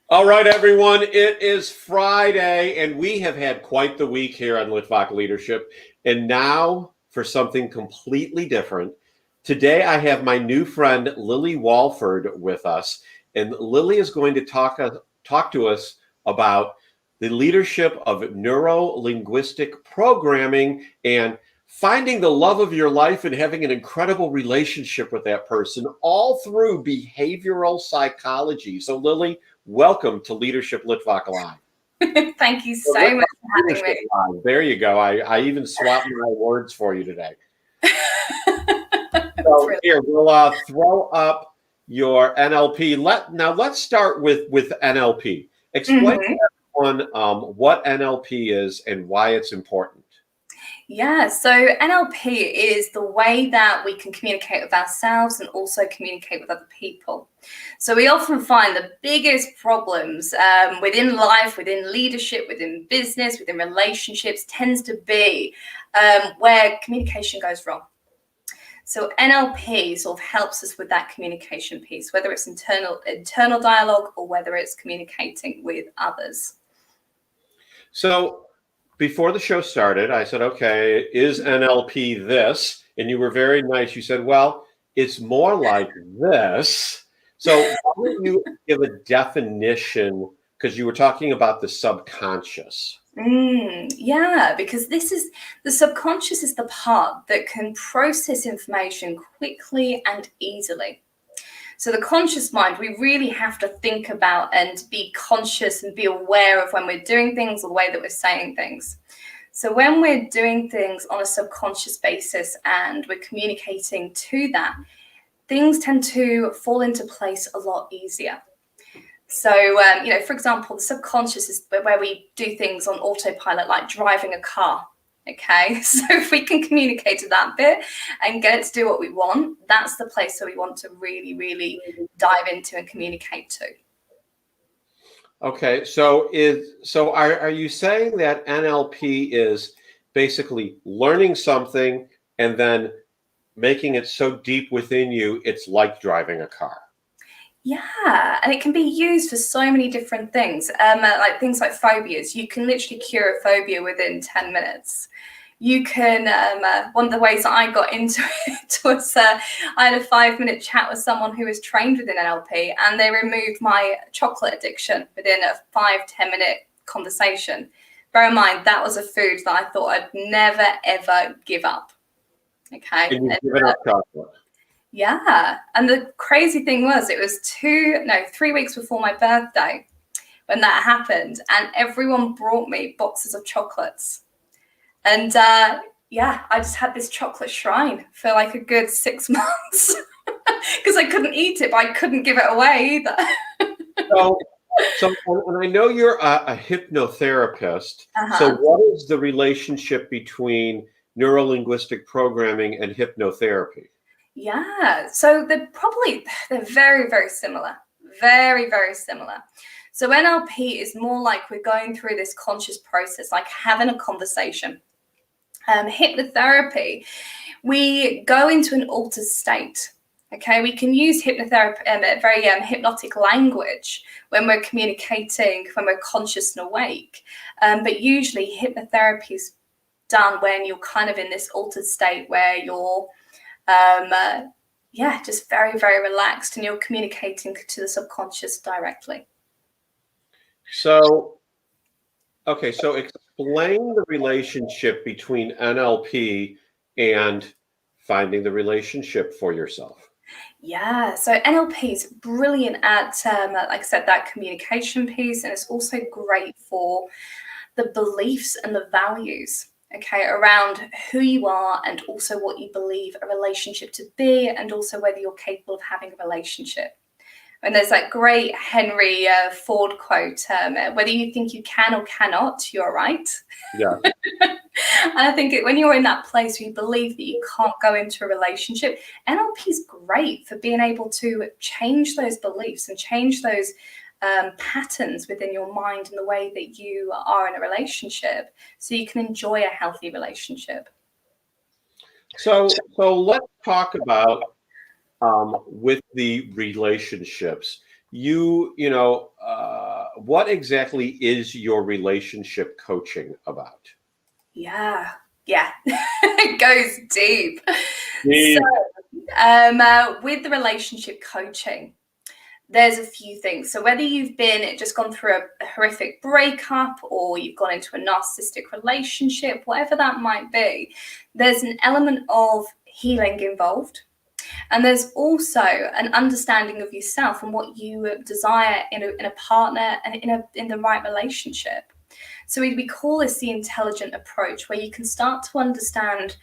All right, everyone, it is Friday, and we have had quite the week here on Litvak Leadership. And now for something completely different. Today, I have my new friend, Lily Walford, with us. And Lily is going to talk to us about the leadership of neuro-linguistic programming and finding the love of your life and having an incredible relationship with that person, all through behavioral psychology. So, Lily, welcome to Leadership Litvak Live. Thank you so much for having me. Live. There you go. I even swapped my words for you today. So here, we'll throw up your NLP. Let's start with NLP. Explain to everyone what NLP is and why it's important. Yeah, so NLP is the way that we can communicate with ourselves and also communicate with other people. So we often find the biggest problems within life, within leadership, within business, within relationships tends to be where communication goes wrong. So NLP sort of helps us with that communication piece, whether it's internal dialogue or whether it's communicating with others. So before the show started, I said, okay, is NLP this? And you were very nice. You said, well, it's more like this. So why don't you give a definition, because you were talking about the subconscious. Yeah, because the subconscious is the part that can process information quickly and easily. So the conscious mind, we really have to think about and be conscious and be aware of when we're doing things or the way that we're saying things. So when we're doing things on a subconscious basis and we're communicating to that, things tend to fall into place a lot easier. So, for example, the subconscious is where we do things on autopilot, like driving a car. Okay, so if we can communicate to that bit and get it to do what we want, that's the place where we want to really, really dive into and communicate to. Okay, so are you saying that NLP is basically learning something and then making it so deep within you, it's like driving a car? Yeah, and it can be used for so many different things, like things like phobias. You can literally cure a phobia within 10 minutes. You can, one of the ways that I got into it was I had a 5-minute chat with someone who was trained within NLP, and they removed my chocolate addiction within a 5-10 minute conversation. Bear in mind, that was a food that I thought I'd never, ever give up. Okay. And you've given up chocolate. Yeah. And the crazy thing was, it was 3 weeks before my birthday when that happened. And everyone brought me boxes of chocolates. And I just had this chocolate shrine for like a good 6 months because I couldn't eat it, but I couldn't give it away either. So and I know you're a hypnotherapist. So what is the relationship between neuro-linguistic programming and hypnotherapy? Yeah, so they're very, very similar. Very, very similar. So NLP is more like we're going through this conscious process, like having a conversation. Hypnotherapy, we go into an altered state. Okay, we can use hypnotherapy, very hypnotic language when we're communicating, when we're conscious and awake. But usually hypnotherapy is done when you're kind of in this altered state where you're just very, very relaxed and you're communicating to the subconscious directly. So explain the relationship between NLP and finding the relationship for yourself. Yeah, so NLP is brilliant at, like I said, that communication piece, and it's also great for the beliefs and the values, okay, around who you are and also what you believe a relationship to be, and also whether you're capable of having a relationship. And there's that great Henry Ford quote, whether you think you can or cannot, you're right. Yeah. And I think when you're in that place where you believe that you can't go into a relationship, NLP is great for being able to change those beliefs and change those patterns within your mind and the way that you are in a relationship so you can enjoy a healthy relationship. So let's talk about with the relationships. what exactly is your relationship coaching about? Yeah. It goes deep. Deep. So, with the relationship coaching, there's a few things. So whether you've just gone through a horrific breakup, or you've gone into a narcissistic relationship, whatever that might be, there's an element of healing involved. And there's also an understanding of yourself and what you desire in a partner and in the right relationship. So we call this the intelligent approach, where you can start to understand,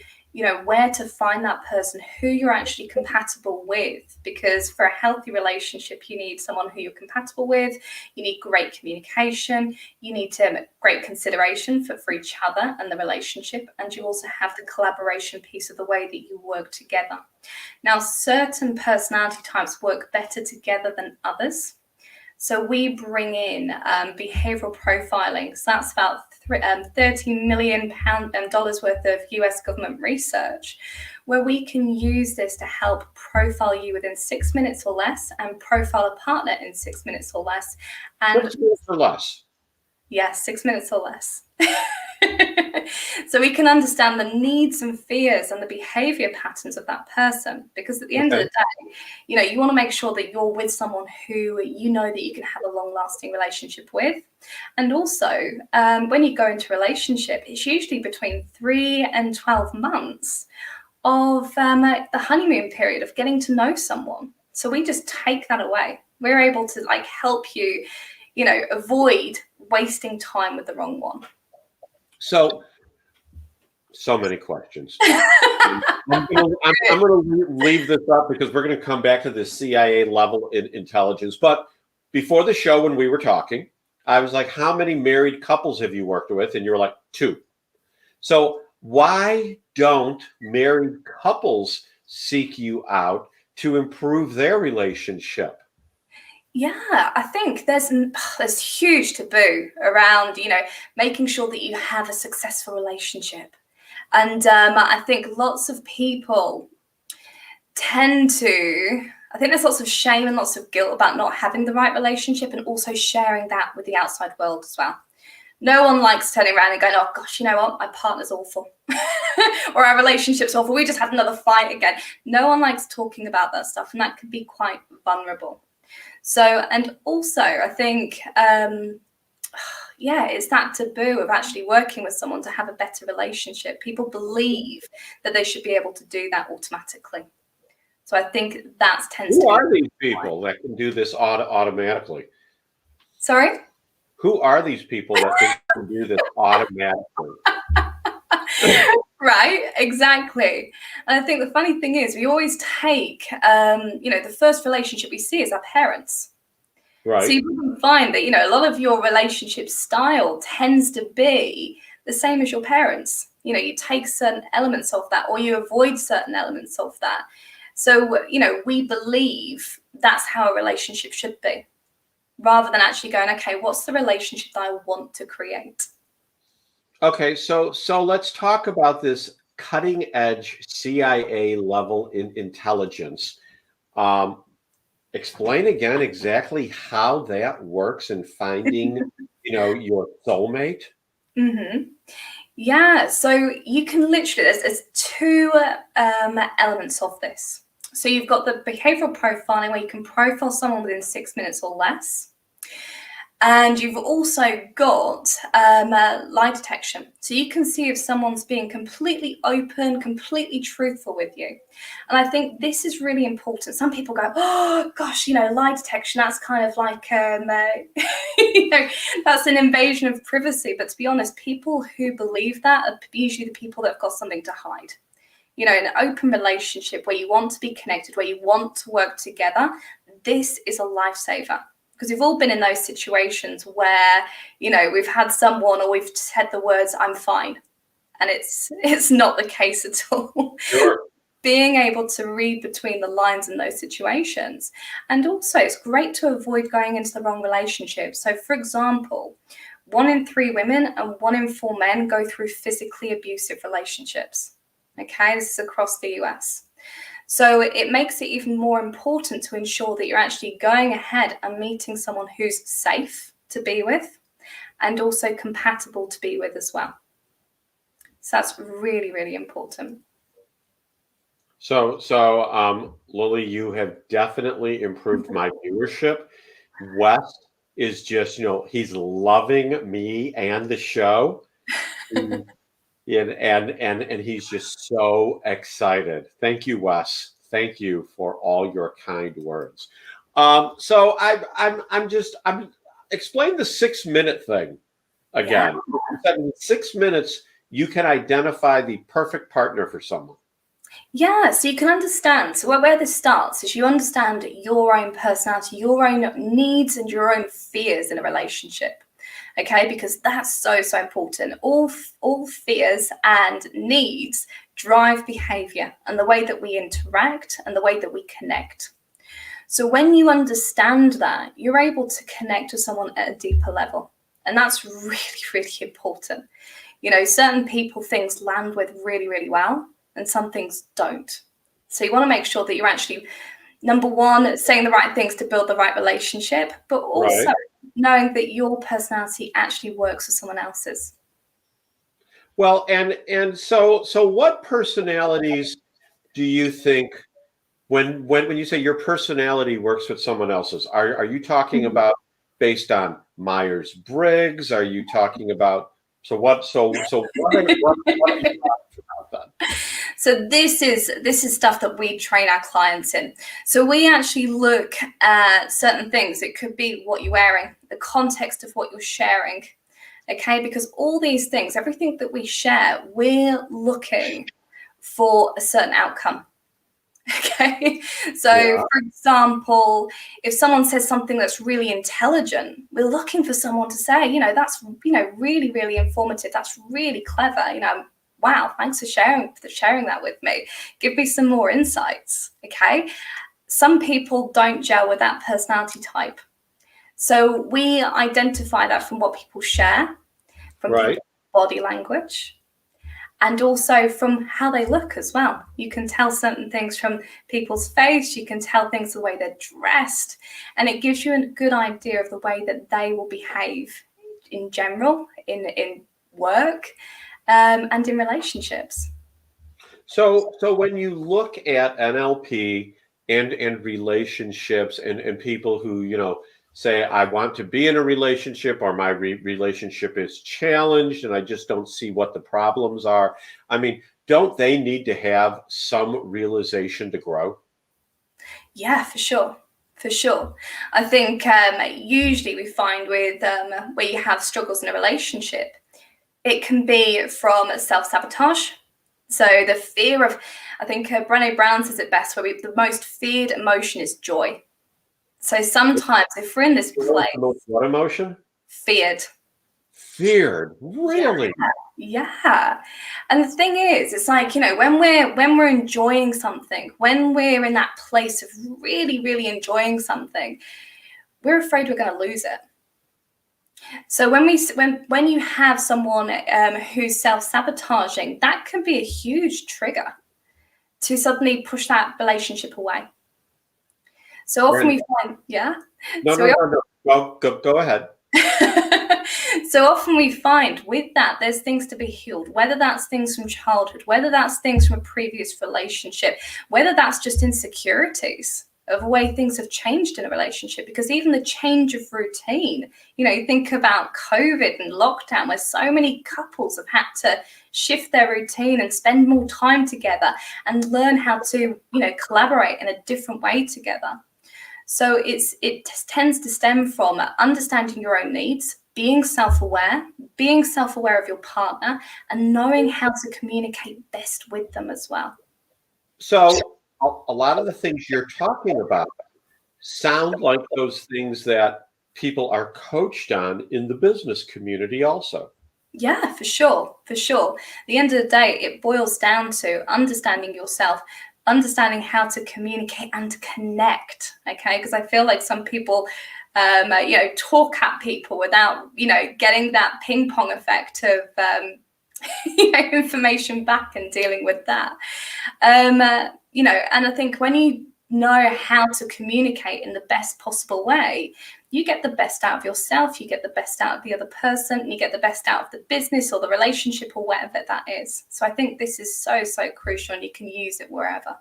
where to find that person who you're actually compatible with. Because for a healthy relationship, you need someone who you're compatible with. You need great communication. You need great consideration for each other and the relationship. And you also have the collaboration piece of the way that you work together. Now, certain personality types work better together than others. So we bring in behavioral profiling. So that's about $30 million worth of US government research, where we can use this to help profile you within 6 minutes or less, and profile a partner in 6 minutes or less. And 6 minutes or less. Yes, 6 minutes or less. So we can understand the needs and fears and the behavior patterns of that person. Because at the end of the day, you want to make sure that you're with someone who that you can have a long-lasting relationship with. And also, when you go into a relationship, it's usually between 3 and 12 months of the honeymoon period of getting to know someone. So we just take that away. We're able to help you, avoid wasting time with the wrong one. So many questions. I'm going to leave this up because we're going to come back to the CIA level in intelligence. But before the show, when we were talking, I was like, how many married couples have you worked with? And you're like, 2. So why don't married couples seek you out to improve their relationship? Yeah, I think there's huge taboo around, making sure that you have a successful relationship. And I think lots of people I think there's lots of shame and lots of guilt about not having the right relationship, and also sharing that with the outside world as well. No one likes turning around and going, oh gosh, you know what, my partner's awful. Or our relationship's awful. We just had another fight again. No one likes talking about that stuff, and that can be quite vulnerable. So, and also I think, it's that taboo of actually working with someone to have a better relationship. People believe that they should be able to do that automatically. So I think that tends to be. Who are these people that can do this automatically? Sorry? Who are these people that can do this automatically? Right, exactly. And I think the funny thing is, we always take, the first relationship we see is our parents. Right. So you can find that, a lot of your relationship style tends to be the same as your parents. You take certain elements of that, or you avoid certain elements of that. So, we believe that's how a relationship should be, rather than actually going, okay, what's the relationship that I want to create? Okay, so let's talk about this cutting edge CIA level in intelligence. Explain again exactly how that works in finding, your soulmate. Mm-hmm. Yeah, so you can literally, there's 2 elements of this. So you've got the behavioral profiling, where you can profile someone within 6 minutes or less. And you've also got lie detection. So you can see if someone's being completely open, completely truthful with you. And I think this is really important. Some people go, oh, gosh, lie detection, that's kind of like, that's an invasion of privacy. But to be honest, people who believe that are usually the people that have got something to hide. An open relationship where you want to be connected, where you want to work together, this is a lifesaver. Because we've all been in those situations where, we've had someone, or we've said the words, I'm fine. And it's not the case at all. Sure. Being able to read between the lines in those situations. And also, it's great to avoid going into the wrong relationship. So, for example, 1 in 3 women and 1 in 4 men go through physically abusive relationships. Okay, this is across the US. So it makes it even more important to ensure that you're actually going ahead and meeting someone who's safe to be with and also compatible to be with as well. So that's really, really important. So, Lily, you have definitely improved my viewership. Wes is just, he's loving me and the show. And he's just so excited. Thank you, Wes. Thank you for all your kind words. So I'm explain the 6-minute thing again. Yeah. In 6 minutes, you can identify the perfect partner for someone. Yeah, so you can understand. So where this starts is you understand your own personality, your own needs and your own fears in a relationship. Okay, because that's so important. All fears and needs drive behavior and the way that we interact and the way that we connect. So when you understand that, you're able to connect with someone at a deeper level. And that's really, really important. Certain people things land with really, really well, and some things don't. So you want to make sure that you're actually, number one, saying the right things to build the right relationship, but also knowing that your personality actually works with someone else's. Well, and so what personalities do you think when you say your personality works with someone else's, are you talking about based on Myers-Briggs? Are you talking about what are you talking about then? So this is stuff that we train our clients in. So we actually look at certain things. It could be what you're wearing, the context of what you're sharing. Okay, because all these things, everything that we share, we're looking for a certain outcome. Okay, so for example, if someone says something that's really intelligent, we're looking for someone to say, that's really, really informative. That's really clever. Wow, thanks for sharing that with me. Give me some more insights. Okay, some people don't gel with that personality type, so we identify that from what people share, from people's body language, and also from how they look as well. You can tell certain things from people's face. You can tell things the way they're dressed. And it gives you a good idea of the way that they will behave in general, in work, and in relationships. So when you look at NLP and relationships and people who, say, I want to be in a relationship or my relationship is challenged and I just don't see what the problems are. I mean, don't they need to have some realization to grow? Yeah, for sure. For sure. I think usually we find with where you have struggles in a relationship, it can be from self-sabotage. So the fear of, I think Brené Brown says it best, where the most feared emotion is joy. So sometimes if we're in this place. What emotion? Feared. Feared, really? Yeah. And the thing is, it's like, when we're enjoying something, when we're in that place of really, really enjoying something, we're afraid we're going to lose it. So when you have someone who's self-sabotaging, that can be a huge trigger to suddenly push that relationship away. So often we find, No. Go ahead. So often we find with that, there's things to be healed, whether that's things from childhood, whether that's things from a previous relationship, whether that's just insecurities of the way things have changed in a relationship. Because even the change of routine, you think about COVID and lockdown, where so many couples have had to shift their routine and spend more time together and learn how to, collaborate in a different way together. So it tends to stem from understanding your own needs, being self-aware of your partner, and knowing how to communicate best with them as well. So a lot of the things you're talking about sound like those things that people are coached on in the business community also. Yeah, for sure. For sure. At the end of the day, it boils down to understanding yourself, understanding how to communicate and connect. Okay, because I feel like some people talk at people without getting that ping pong effect of information back and dealing with that. And I think when you know how to communicate in the best possible way, you get the best out of yourself, you get the best out of the other person, and you get the best out of the business or the relationship or whatever that is. So I think this is so, so crucial, and you can use it wherever.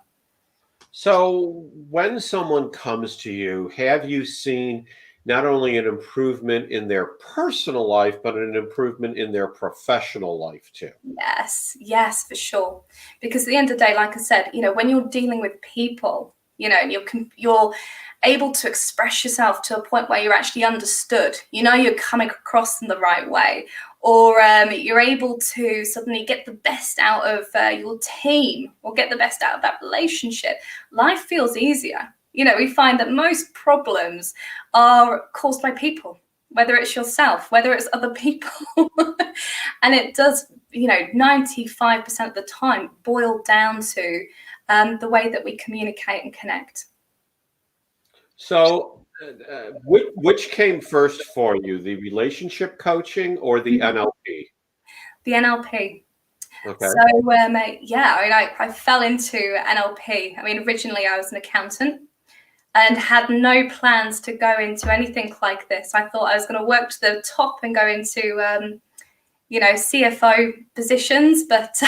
So when someone comes to you, have you seen not only an improvement in their personal life, but an improvement in their professional life too? Yes, for sure. Because at the end of the day, like I said, when you're dealing with people, and you're able to express yourself to a point where you're actually understood, you're coming across in the right way, or you're able to suddenly get the best out of your team or get the best out of that relationship, life feels easier. We find that most problems are caused by people, whether it's yourself, whether it's other people. And it does, 95% of the time boil down to the way that we communicate and connect. So which came first for you, the relationship coaching or the NLP? The NLP. Okay. So, I fell into NLP. Originally I was an accountant and had no plans to go into anything like this. I thought I was going to work to the top and go into, CFO positions, but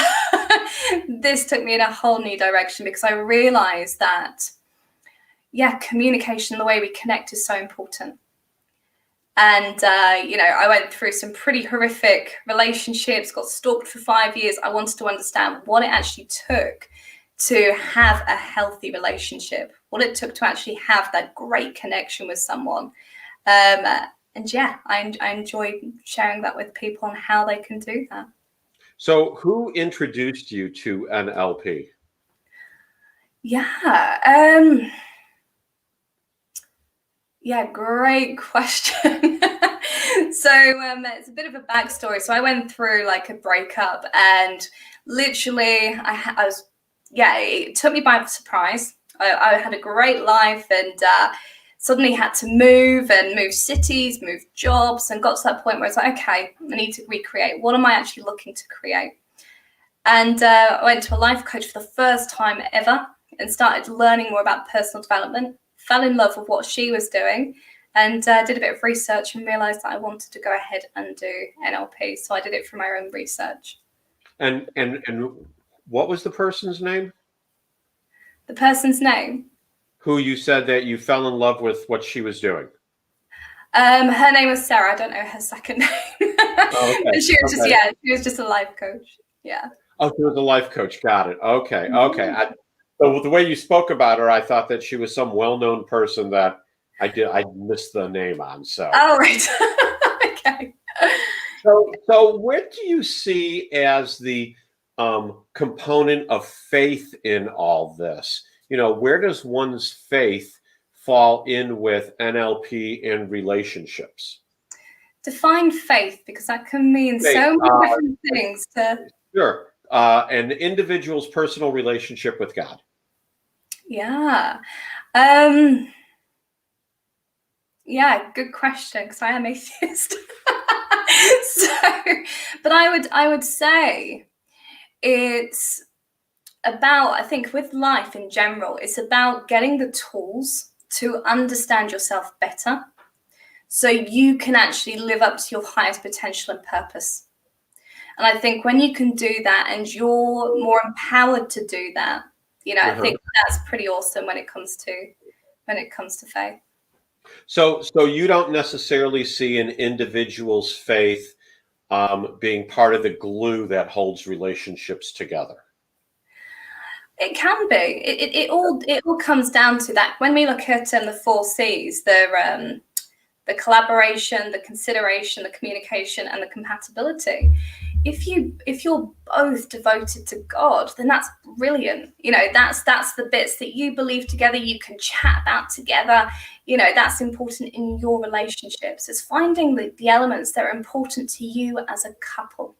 this took me in a whole new direction, because I realized that, communication, the way we connect, is so important. And, I went through some pretty horrific relationships, got stalked for 5 years. I wanted to understand what it actually took to have a healthy relationship, what it took to actually have that great connection with someone. I enjoy sharing that with people and how they can do that. So who introduced you to NLP? Great question. So it's a bit of a backstory. So I went through like a breakup, and literally it took me by surprise. I had a great life, and suddenly had to move cities, move jobs, and got to that point where it's like, okay, I need to recreate. What am I actually looking to create? And I went to a life coach for the first time ever and started learning more about personal development, fell in love with what she was doing, and did a bit of research and realized that I wanted to go ahead and do NLP. So I did it for my own research. And what was the person's name? The person's name? Who you said that you fell in love with what she was doing? Her name was Sarah. I don't know her second name. Oh, okay. She was just a life coach. Yeah. Oh, she was a life coach. Got it. Okay. So the way you spoke about her, I thought that she was some well-known person that I missed the name on. So. Oh, right. Okay. So what do you see as the component of faith in all this? Where does one's faith fall in with NLP and relationships? Define faith, because that can mean so many different things. Sure. An individual's personal relationship with God. Yeah. Good question, because I am atheist. But I would say it's about, I think with life in general, it's about getting the tools to understand yourself better so you can actually live up to your highest potential and purpose. And I think when you can do that and you're more empowered to do that, I think that's pretty awesome when it comes to faith. So you don't necessarily see an individual's faith being part of the glue that holds relationships together. It can be. It all comes down to that. When we look at the 4 C's, the collaboration, the consideration, the communication, and the compatibility. If you're both devoted to God, then that's brilliant. That's the bits that you believe together, you can chat about together. That's important in your relationships. It's finding the elements that are important to you as a couple,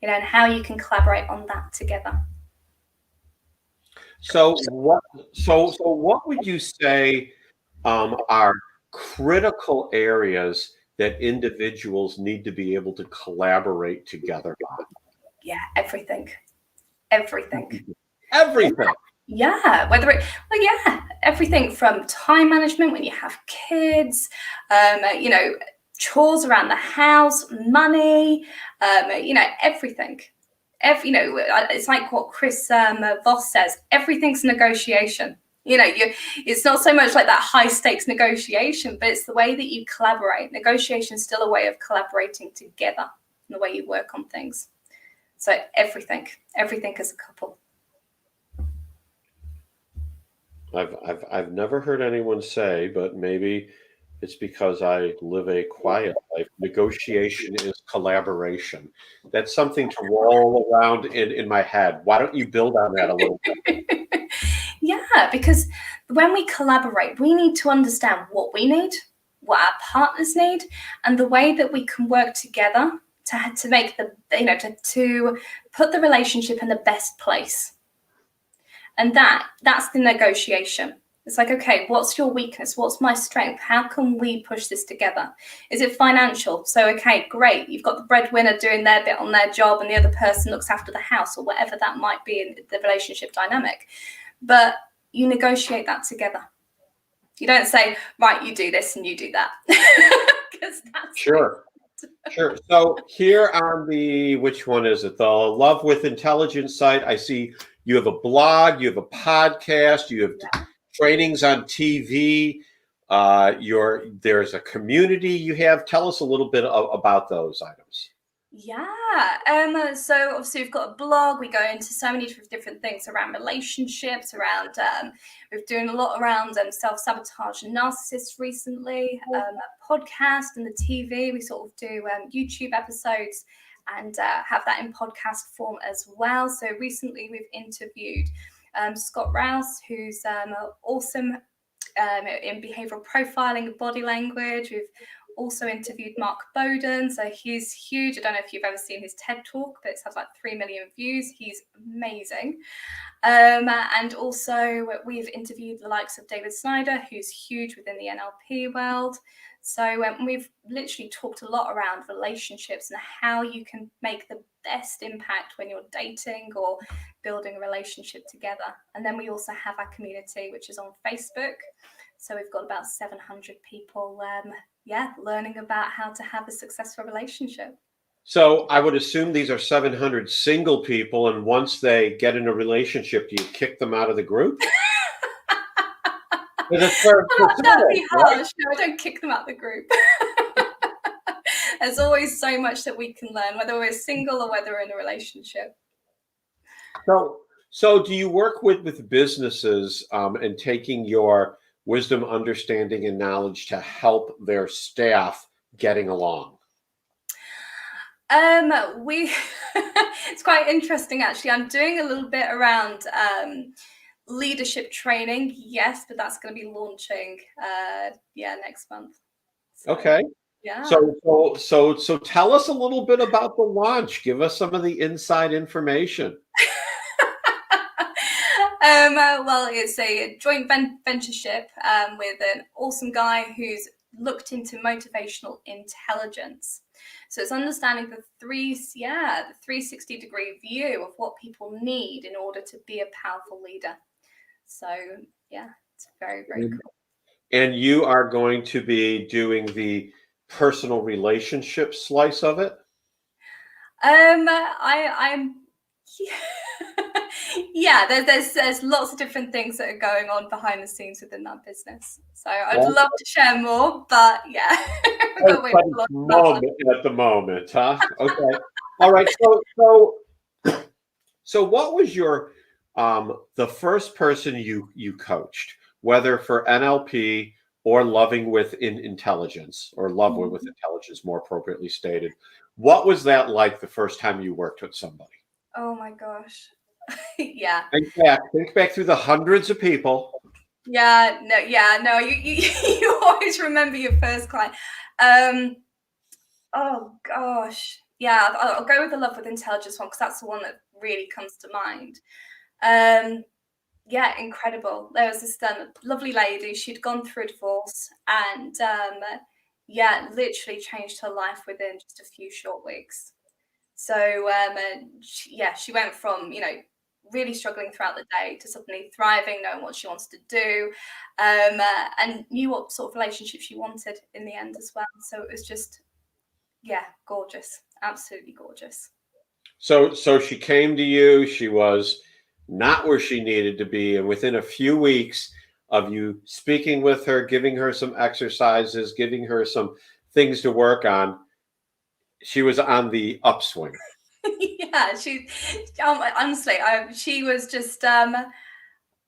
and how you can collaborate on that together. So what would you say are critical areas that individuals need to be able to collaborate together on? Yeah, everything. Everything. Yeah, everything from time management when you have kids, chores around the house, money, everything. It's like what Chris Voss says, everything's negotiation. It's not so much like that high stakes negotiation, but it's the way that you collaborate. Negotiation is still a way of collaborating together, the way you work on things. So everything as a couple. I've never heard anyone say, but maybe it's because I live a quiet life. Negotiation is collaboration. That's something to roll around in my head. Why don't you build on that a little bit? Yeah, because when we collaborate, we need to understand what we need, what our partners need, and the way that we can work together to make to put the relationship in the best place. And that's the negotiation. It's like, okay, what's your weakness? What's my strength? How can we push this together? Is it financial? So, okay, great. You've got the breadwinner doing their bit on their job and the other person looks after the house or whatever that might be in the relationship dynamic. But you negotiate that together. You don't say, right, you do this and you do that. Sure. So here on which one is it? The Love with Intelligence site, I see you have a blog, you have a podcast, you have trainings on TV. There's a community you have. Tell us a little bit about those items. Yeah. So obviously we've got a blog. We go into so many different things around relationships, around we're doing a lot around self-sabotage and narcissists recently, a podcast and the TV. We sort of do YouTube episodes and have that in podcast form as well. So recently we've interviewed Scott Rouse, who's awesome in behavioral profiling and body language. We've also interviewed Mark Bowden, so he's huge. I don't know if you've ever seen his TED Talk, but it has like 3 million views. He's amazing. And also we've interviewed the likes of David Snyder, who's huge within the NLP world. So we've literally talked a lot around relationships and how you can make the best impact when you're dating or building a relationship together. And then we also have our community, which is on Facebook. So we've got about 700 people learning about how to have a successful relationship. So I would assume these are 700 single people, and once they get in a relationship, do you kick them out of the group? That'd be harsh. Right? No, I don't kick them out of the group. There's always so much that we can learn, whether we're single or whether we're in a relationship. So do you work with businesses and taking your wisdom, understanding, and knowledge to help their staff getting along? It's quite interesting actually. I'm doing a little bit around leadership training, yes, but that's going to be launching next month. So, okay. Yeah. So tell us a little bit about the launch. Give us some of the inside information. Well, it's a joint ventureship with an awesome guy who's looked into motivational intelligence. So it's understanding the 360-degree view of what people need in order to be a powerful leader. So yeah, it's very, very cool. And you are going to be doing the personal relationship slice of it? I'm yeah, there's lots of different things that are going on behind the scenes within that business. So I'd love to share more, but yeah. At the moment, huh? Okay. All right. So what was your the first person you coached, whether for NLP or loving with intelligence, or love with intelligence, more appropriately stated? What was that like the first time you worked with somebody? Oh my gosh. Yeah. Think back through the hundreds of people. Yeah, no, you always remember your first client. Oh gosh. Yeah, I'll go with the love with intelligence one because that's the one that really comes to mind. Yeah, incredible. There was this lovely lady. She'd gone through a divorce and literally changed her life within just a few short weeks. So she went from really struggling throughout the day to suddenly thriving, knowing what she wants to do, and knew what sort of relationship she wanted in the end as well. So it was just, yeah, gorgeous, absolutely gorgeous. So she came to you. She was not where she needed to be, and within a few weeks of you speaking with her, giving her some exercises, giving her some things to work on, she was on the upswing. Yeah, honestly, she was just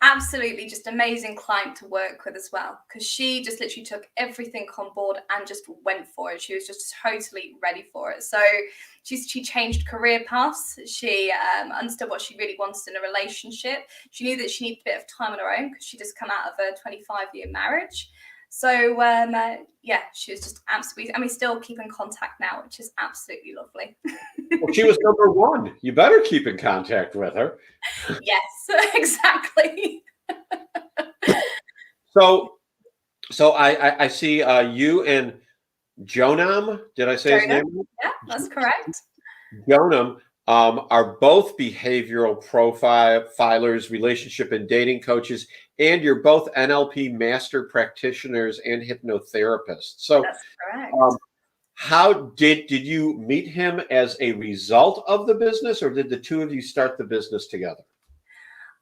absolutely just amazing client to work with as well, because she just literally took everything on board and just went for it. She was just totally ready for it. So she changed career paths. She understood what she really wanted in a relationship. She knew that she needed a bit of time on her own because she just come out of a 25-year marriage. So yeah, she was just absolutely, and we still keep in contact now, which is absolutely lovely. Well, she was number one. You better keep in contact with her. Yes, exactly. So I see you and Jonam. Did I say his Jonah, name? yeah, that's correct. Jonam are both behavioral profilers, relationship and dating coaches, and you're both NLP master practitioners and hypnotherapists. So, That's correct. how did you meet him as a result of the business, or did the two of you start the business together?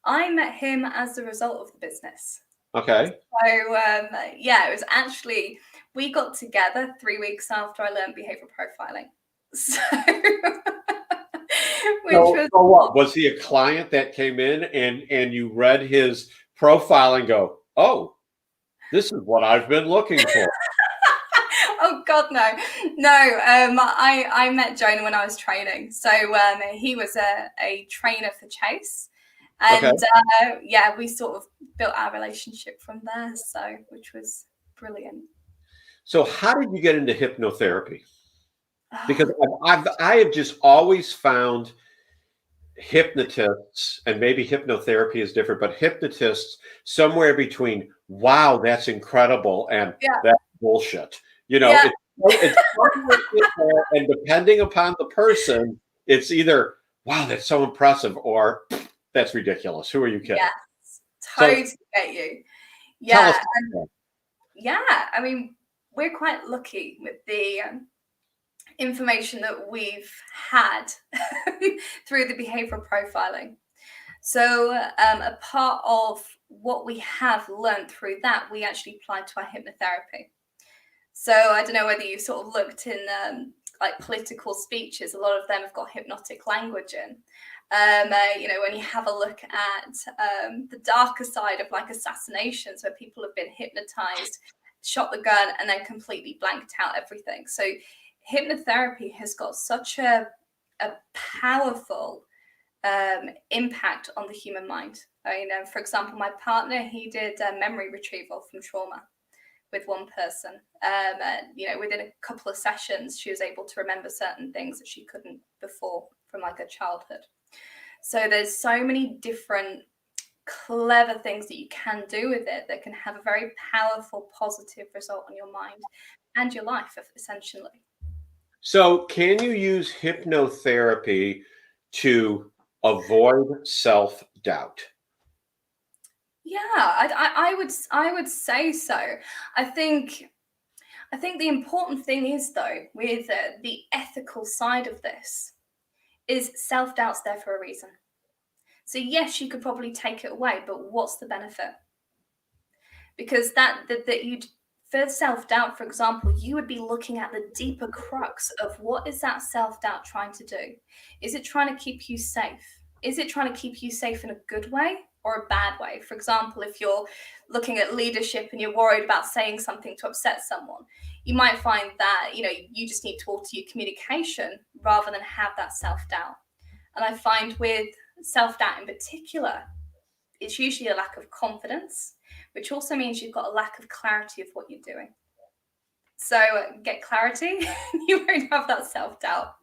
I met him as a result of the business. Okay. So yeah, it was actually, we got together 3 weeks after I learned behavioral profiling. So, So what? Was he a client that came in and you read his profile and go, oh, this is what I've been looking for? Oh God, no. I met Jonah when I was training. So he was a trainer for Chase. And Okay. yeah, we sort of built our relationship from there. So, which was brilliant. So how did you get into hypnotherapy? Because I have just always found hypnotists, and maybe hypnotherapy is different, but hypnotists somewhere between, wow, that's incredible, and Yeah. that's bullshit. You know, Yeah. it's somewhere in there, and depending upon the person, it's either, wow, that's so impressive, or that's ridiculous. Who are you kidding? Yes, So totally get you. tell Yeah, us about that. yeah. I mean, we're quite lucky with the information that we've had through the behavioral profiling. So, a part of what we have learned through that, we actually applied to our hypnotherapy. So, I don't know whether you sort of looked in like political speeches, a lot of them have got hypnotic language in. You know, when you have a look at the darker side of like assassinations where people have been hypnotized, shot the gun, and then completely blanked out everything. So, hypnotherapy has got such a powerful impact on the human mind. I mean, for example, my partner, he did memory retrieval from trauma with one person. You know, within a couple of sessions, she was able to remember certain things that she couldn't before from like her childhood. So there's so many different clever things that you can do with it that can have a very powerful, positive result on your mind and your life, essentially. So can you use hypnotherapy to avoid self-doubt? Yeah, I would say so. I think the important thing is though, with the ethical side of this, is self-doubt's there for a reason. So yes, you could probably take it away, but what's the benefit? Because that you'd, for self-doubt, for example, you would be looking at the deeper crux of what is that self-doubt trying to do? Is it trying to keep you safe? Is it trying to keep you safe in a good way or a bad way? For example, if you're looking at leadership and you're worried about saying something to upset someone, you might find that, you know, you just need to alter your communication rather than have that self-doubt. And I find with self-doubt in particular, it's usually a lack of confidence, which also means you've got a lack of clarity of what you're doing. So get clarity, you won't have that self-doubt.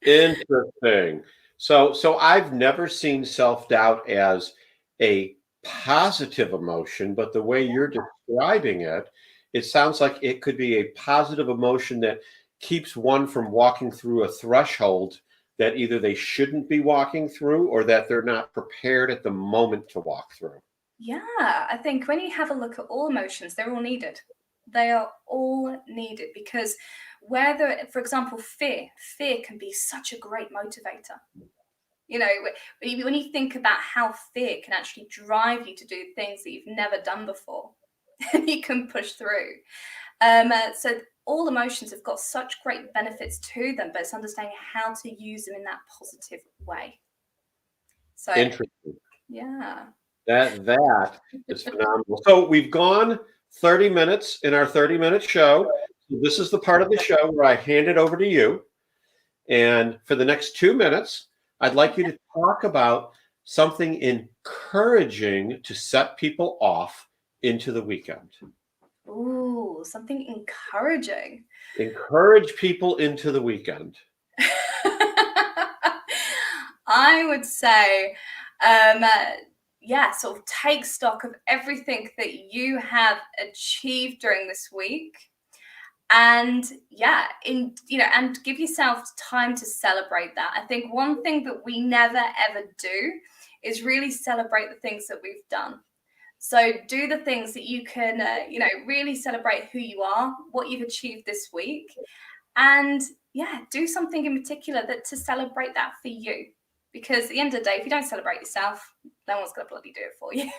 Interesting. So I've never seen self-doubt as a positive emotion, but the way you're describing it, it sounds like it could be a positive emotion that keeps one from walking through a threshold that either they shouldn't be walking through or that they're not prepared at the moment to walk through. Yeah, I think when you have a look at all emotions, they're all needed. They are all needed because for example, fear can be such a great motivator. You know, when you think about how fear can actually drive you to do things that you've never done before, you can push through. So all emotions have got such great benefits to them, but it's understanding how to use them in that positive way. So Interesting. yeah. That is phenomenal. So we've gone 30 minutes in our 30-minute show. This is the part of the show where I hand it over to you. And for the next 2 minutes, I'd like you to talk about something encouraging to set people off into the weekend. Ooh, something encouraging. Encourage people into the weekend. I would say, sort of take stock of everything that you have achieved during this week. And and give yourself time to celebrate that. I think one thing that we never ever do is really celebrate the things that we've done. So do the things that you can, really celebrate who you are, what you've achieved this week, and do something in particular to celebrate that for you. Because at the end of the day, if you don't celebrate yourself, no one's going to bloody do it for you.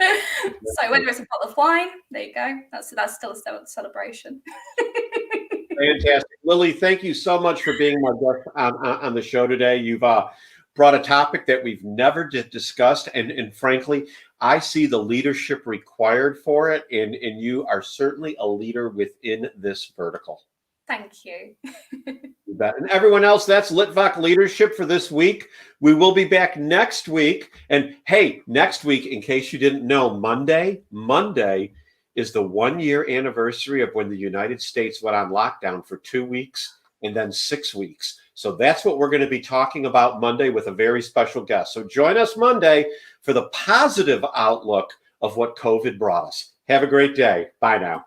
So whether it's a bottle of wine, there you go. That's still a celebration. Fantastic. Lily, thank you so much for being my guest on the show today. You've brought a topic that we've never discussed. And frankly, I see the leadership required for it. And you are certainly a leader within this vertical. Thank you. You bet. And everyone else, that's Litvak Leadership for this week. We will be back next week. And hey, next week, in case you didn't know, Monday is the 1-year anniversary of when the United States went on lockdown for 2 weeks and then 6 weeks. So that's what we're going to be talking about Monday with a very special guest. So join us Monday for the positive outlook of what COVID brought us. Have a great day. Bye now.